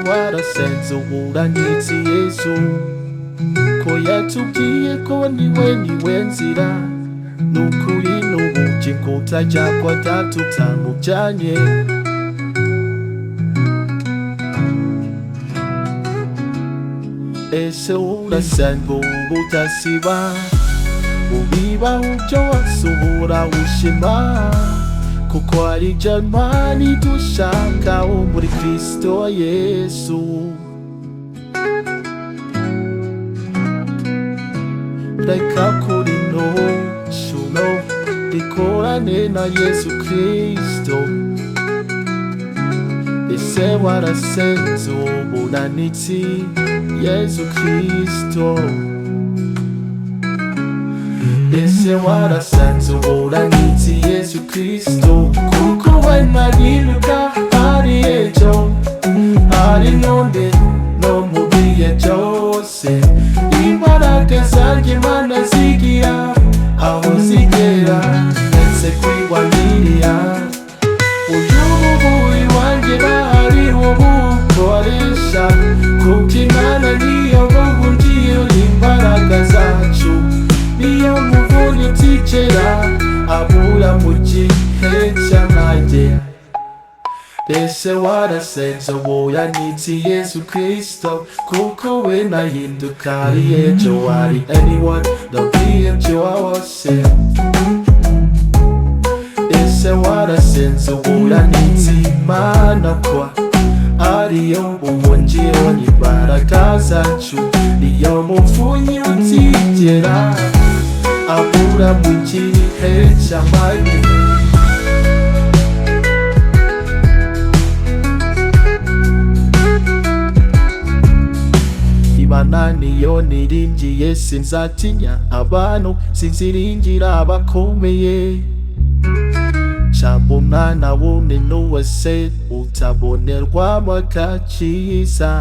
warasenze uburanitsi Yesu ko yatubwiye ko niwe nzira n'ukuri n'ubugingo utajya kwa data utamujyanye. Ese urasenga ubudasiba ubibaho byose ubura ushima kuko hari jamani dushakaho muri Kristo Yesu. Reka kuri shuno rikorane na Yesu Kristo. Ese warasenze uburanitsi Yesu Kristo. Ese warasenze uburanitsi Yesu Kristo kuko we naribuka ari ejo ari none no mu bihe byose imbaraga zanjye Imana zigira aho zigera ndetse kwigwanirira uyu mubuyi wanjye bahariho bukoresha kuko Imana niyo buhungiye imbaraga zacu niyo muvunyi utigera abura mu gihe cy'amage. Ese warasenze uburanitsi Yesu Kristo kuko we nahinduka ari ejo ari anyone ndabwiye byo wose. Ese warasenze uburanitsi Imana kwa ariyo buhungiro n'imbaraga zacu niyo muvunyi utigera abura mu gihe cy'amage. Imana niyo niringiye sinzatinya abantu sinziringira abakomeye. Jambo umwana w'umuntu wese utabonerwamo agakiza.